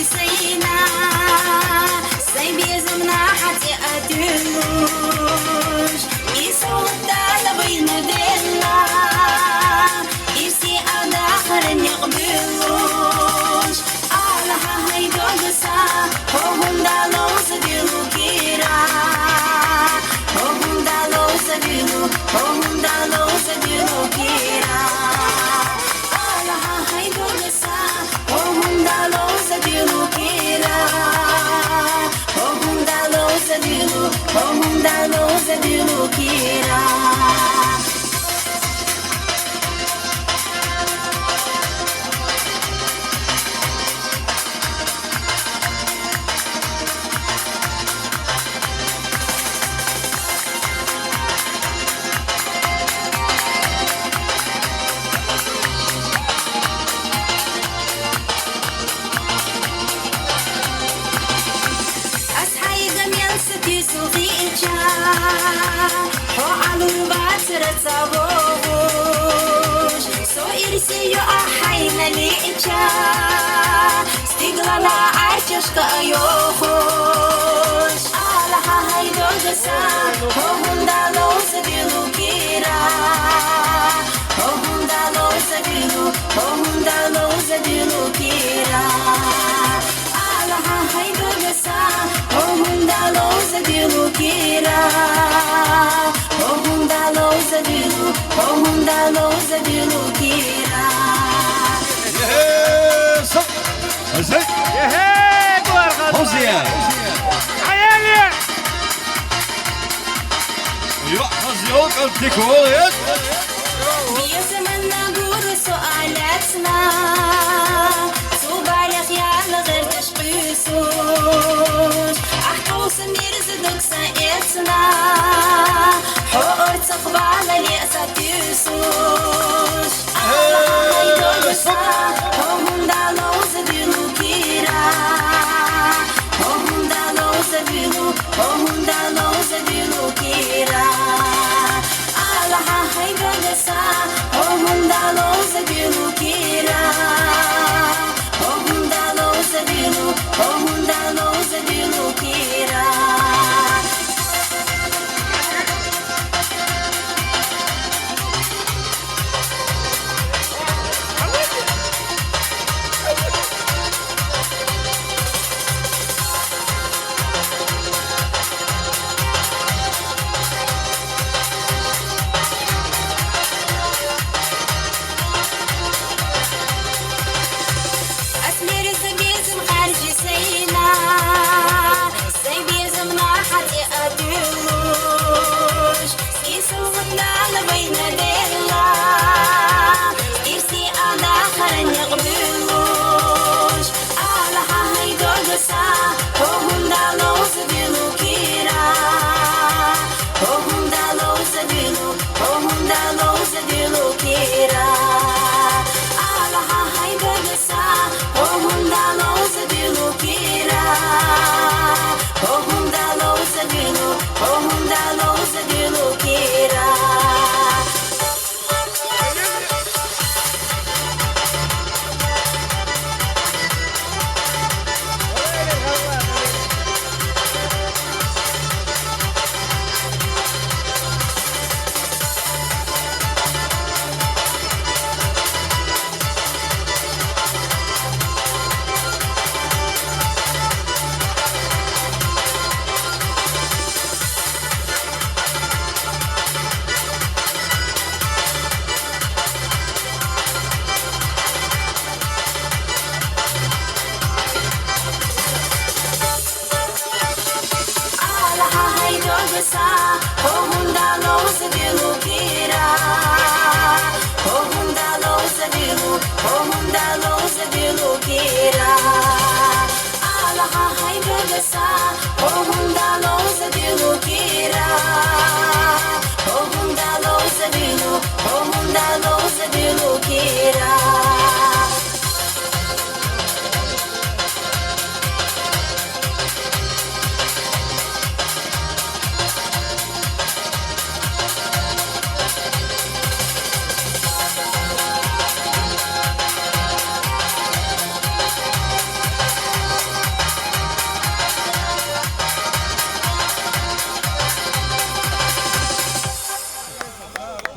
سينا سيبيزمنا حتى أدوش يسود على بين دينا يسي أداخر يقبلوش على هاي دوغسا هم دالو سديلو كيرا هم دالو سديلو كيرا على هاي دوغسا هم دالو سديلو كيرا هم دالو سديلو كيرا هو على الباتر تصابوش سو إرسيو أحينا ليجا ستيغلانا عرششك أيوخوش على هاي دوغسا هم دالو سبيلو كيرا هم دالو سبيلو كيرا على هاي دوغسا هم دالو سبيلو كيرا هم دالو سبيلو كيرا زين يهي كوار فوزية عيالي ايوه فوزية التكويت يا زماننا نقول سؤالاتنا صوبع يا خيال غير تشخيصوش أحكوس ميرزدوك سايتنا حقور تخبع لليأسة تيسوش على هاي دوغسا هم دالو سبيلو كيرا هم دالو كيرا على هاي دوغسا هم دالو سبيلو كيرا هم دالو سبيلو كيرا هم دالو سبيلو كيرا